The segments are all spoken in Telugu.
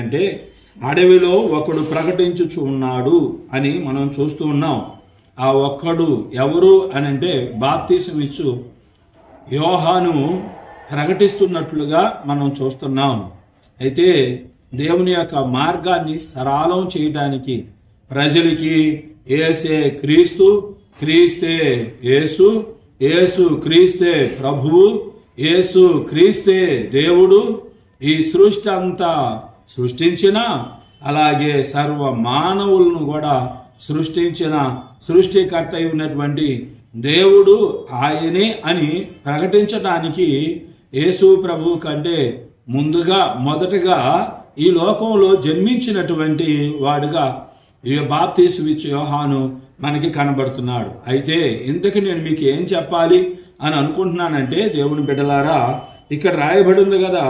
అంటే అడవిలో ఒకడు ప్రకటించుచు ఉన్నాడు అని మనం చూస్తూ ఉన్నాం. ఆ ఒక్కడు ఎవరు అని అంటే బాప్తిసం ఇచ్చు యోహాను ప్రకటిస్తున్నట్లుగా మనం చూస్తున్నాం. అయితే దేవుని యొక్క మార్గాన్ని సరళం చేయడానికి ప్రజలకి యేసే క్రీస్తు, క్రీస్తే యేసు, యేసు క్రీస్తే ప్రభువు, యేసు క్రీస్తే దేవుడు, ఈ సృష్టి అంతా సృష్టించిన, అలాగే సర్వ మానవులను కూడా సృష్టించిన సృష్టికర్త అయి ఉన్నటువంటి దేవుడు ఆయనే అని ప్రకటించడానికి యేసు ప్రభు కంటే ముందుగా మొదటగా ఈ లోకంలో జన్మించినటువంటి వాడుగా ఈ బాప్తిసం ఇచ్చే యోహాను మనకి కనబడుతున్నాడు. అయితే ఇంతకు నేను మీకు ఏం చెప్పాలి అని అనుకుంటున్నానంటే, దేవుని బిడ్డలారా, ఇక్కడ రాయబడి ఉంది కదా,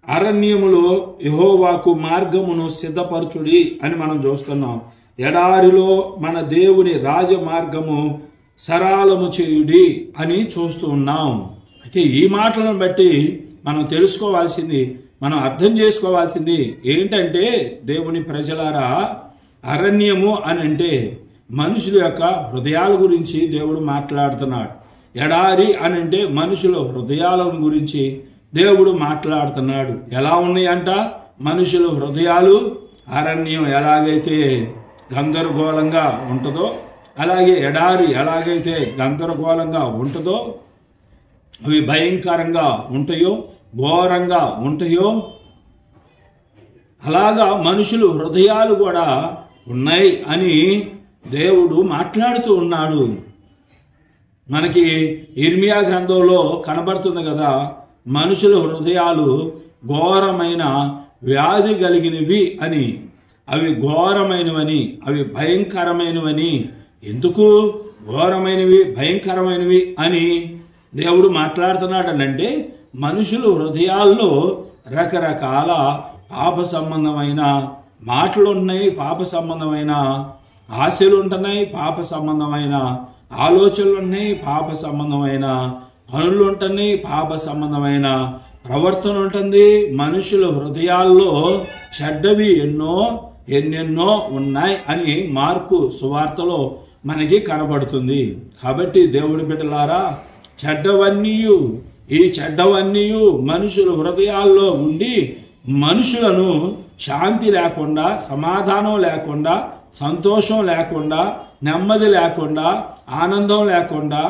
అరణ్యములో యెహోవాకు మార్గమును సిద్ధపరచుడి అని మనం చూస్తున్నాం. ఎడారిలో మన దేవుని రాజమార్గము సరళము చేయుడి అని చూస్తూ ఉన్నాం. అయితే ఈ మాటలను బట్టి మనం తెలుసుకోవాల్సింది, మనం అర్థం చేసుకోవాల్సింది ఏంటంటే, దేవుని ప్రజలారా, అరణ్యము అని అంటే మనుషుల యొక్క హృదయాల గురించి దేవుడు మాట్లాడుతున్నాడు. ఎడారి అని అంటే మనుషుల హృదయాల గురించి దేవుడు మాట్లాడుతున్నాడు. ఎలా ఉన్నాయంట మనుషుల హృదయాలు? అరణ్యం ఎలాగైతే గందరగోళంగా ఉంటుందో, అలాగే ఎడారి ఎలాగైతే గందరగోళంగా ఉంటుందో, అవి భయంకరంగా ఉంటాయో, ఘోరంగా ఉంటాయో, అలాగా మనుషులు హృదయాలు కూడా ఉన్నాయి అని దేవుడు మాట్లాడుతూ ఉన్నాడు. మనకి ఇర్మియా గ్రంథంలో కనబడుతుంది కదా, మనుషుల హృదయాలు ఘోరమైన వ్యాధి కలిగినవి అని, అవి ఘోరమైనవని, అవి భయంకరమైనవని. ఎందుకు ఘోరమైనవి భయంకరమైనవి అని దేవుడు మాట్లాడుతున్నాడనంటే, మనుషులు హృదయాల్లో రకరకాల పాప సంబంధమైన మాటలు ఉన్నాయి, పాప సంబంధమైన ఆశలు ఉంటున్నాయి, పాప సంబంధమైన ఆలోచనలు ఉన్నాయి, పాప సంబంధమైన పనులు ఉంటున్నాయి, పాప సంబంధమైన ప్రవర్తన ఉంటుంది. మనుషుల హృదయాల్లో చెడ్డవి ఎన్నెన్నో ఉన్నాయి అని మార్కు సువార్తలో మనకి కనబడుతుంది. కాబట్టి దేవుడి బిడ్డలారా, ఈ చెడ్డవన్నీ మనుషుల హృదయాల్లో ఉండి మనుషులను శాంతి లేకుండా, సమాధానం లేకుండా, సంతోషం లేకుండా, నెమ్మది లేకుండా, ఆనందం లేకుండా,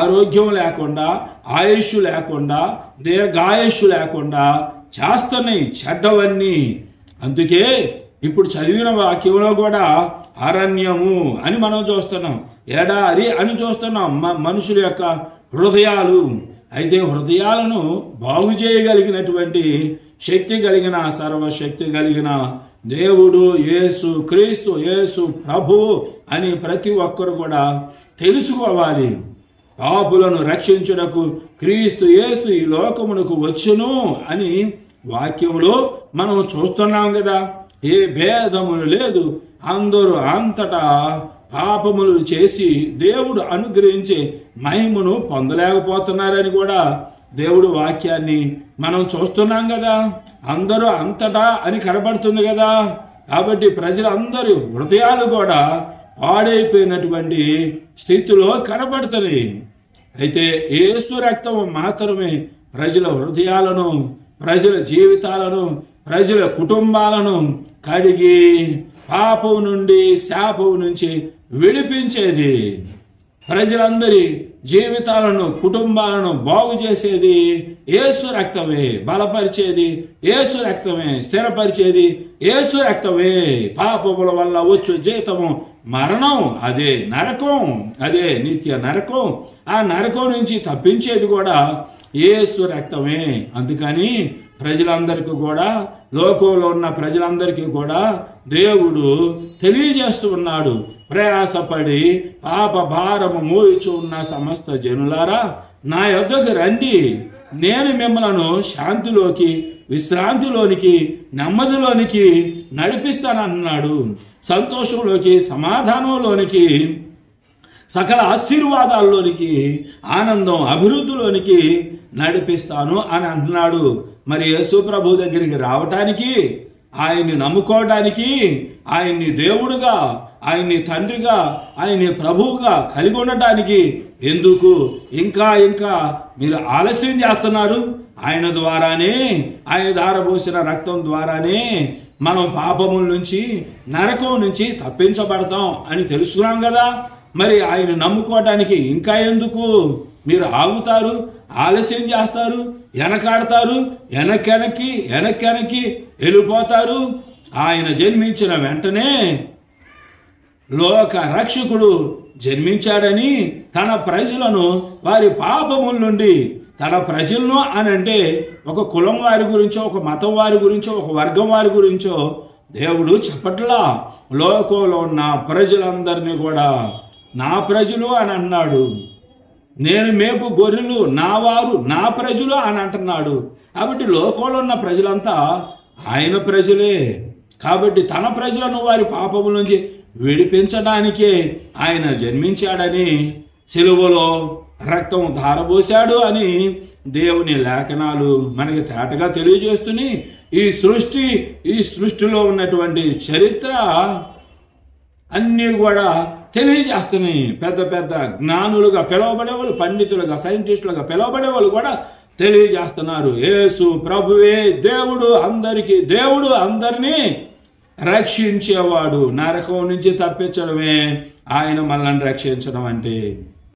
ఆరోగ్యం లేకుండా, ఆయుష్ లేకుండా, దీర్ఘాయుష్ లేకుండా చేస్తున్నాయి చెడ్డవన్నీ. అందుకే ఇప్పుడు చదివిన వాక్యంలో కూడా అరణ్యము అని మనం చూస్తున్నాం, ఎడారి అని చూస్తున్నాం మనుషుల యొక్క హృదయాలు. అయితే హృదయాలను బాగు చేయగలిగినటువంటి శక్తి కలిగిన, సర్వశక్తి కలిగిన దేవుడు యేసు క్రీస్తు, యేసు ప్రభువు అని ప్రతి ఒక్కరు కూడా తెలుసుకోవాలి. పాపులను రక్షించుటకు క్రీస్తు యేసు ఈ లోకమునకు వచ్చును అని వాక్యములో మనం చూస్తున్నాం కదా. ఏ భేదములు లేదు, అందరూ అంతటా పాపములు చేసి దేవుడు అనుగ్రహించే మహిమను పొందలేకపోతున్నారని కూడా దేవుడు వాక్యాన్ని మనం చూస్తున్నాం కదా. అందరూ అంతటా అని కనబడుతుంది కదా. కాబట్టి ప్రజలందరూ హృదయాలు కూడా పాడైపోయినటువంటి స్థితిలో కనబడుతుంది. అయితే యేసు రక్తం మాత్రమే ప్రజల హృదయాలను, ప్రజల జీవితాలను, ప్రజల కుటుంబాలను కడిగి పాపం నుండి, శాపం నుంచి విడిపించేది. ప్రజలందరి జీవితాలను, కుటుంబాలను బాగు చేసేది యేసు రక్తమే. బలపరిచేది యేసు రక్తమే, స్థిరపరిచేది యేసు రక్తమే. పాపముల వల్ల వచ్చు జీతము మరణం, అదే నరకం, అదే నిత్య నరకం. ఆ నరకం నుంచి తప్పించేది కూడా యేసు రక్తమే. అందుకని ప్రజలందరికీ కూడా, లోకంలో ఉన్న ప్రజలందరికీ కూడా దేవుడు తెలియజేస్తూ ఉన్నాడు, ప్రయాసపడి పాప భారము మోయిచు ఉన్న సమస్త జనులారా నా యొద్దకు రండి, నేను మిమ్మలను శాంతిలోకి, విశ్రాంతిలోనికి, నెమ్మదిలోనికి నడిపిస్తానన్నాడు. సంతోషంలోకి, సమాధానంలోనికి, సకల ఆశీర్వాదాల్లోనికి, ఆనందం, అభివృద్ధిలోనికి నడిపిస్తాను అని అంటున్నాడు. మరి యేసు ప్రభు దగ్గరికి రావటానికి, ఆయన్ని నమ్ముకోవడానికి, ఆయన్ని దేవుడుగా, ఆయన్ని తండ్రిగా, ఆయన్ని ప్రభువుగా కలిగి ఉండటానికి ఎందుకు ఇంకా ఇంకా మీరు ఆలస్యం చేస్తున్నారు? ఆయన ద్వారానే, ఆయన ధారపోసిన రక్తం ద్వారానే మనం పాపముల నుంచి, నరకం నుంచి తప్పించబడతాం అని తెలుసుకున్నాం కదా. మరి ఆయన నమ్ముకోవటానికి ఇంకా ఎందుకు మీరు ఆగుతారు, ఆలస్యం చేస్తారు, వెనకాడతారు, వెనక్కి వెళ్ళిపోతారు? ఆయన జన్మించిన వెంటనే లోక రక్షకుడు జన్మించాడని తన ప్రజలను వారి పాపముల నుండి, తన ప్రజలను అని అంటే ఒక కులం వారి గురించో, ఒక మతం వారి గురించో, ఒక వర్గం వారి గురించో దేవుడు చెప్పట్లా. లోకంలో ఉన్న ప్రజలందరినీ కూడా నా ప్రజలు అని అన్నాడు. నేను మేపు గొర్రెలు నా వారు, నా ప్రజలు అని అంటున్నాడు. కాబట్టి లోకంలో ఉన్న ప్రజలంతా ఆయన ప్రజలే. కాబట్టి తన ప్రజలను వారి పాపముల నుంచి విడిపించడానికే ఆయన జన్మించాడని, సిలువలో రక్తం ధారపోశాడు అని దేవుని లేఖనాలు మనకి తేటగా తెలియజేస్తూనే ఈ సృష్టిలో ఉన్నటువంటి చరిత్ర అన్నీ కూడా తెలియజేస్తున్నాయి. పెద్ద పెద్ద జ్ఞానులుగా పిలువబడేవాళ్ళు, పండితులుగా, సైంటిస్టులుగా పిలువబడేవాళ్ళు కూడా తెలియజేస్తున్నారు. యేసు ప్రభువే దేవుడు, అందరికీ దేవుడు, అందరినీ రక్షించేవాడు. నరకం నుంచి తప్పించడమే ఆయన మనల్ని రక్షించడం అంటే.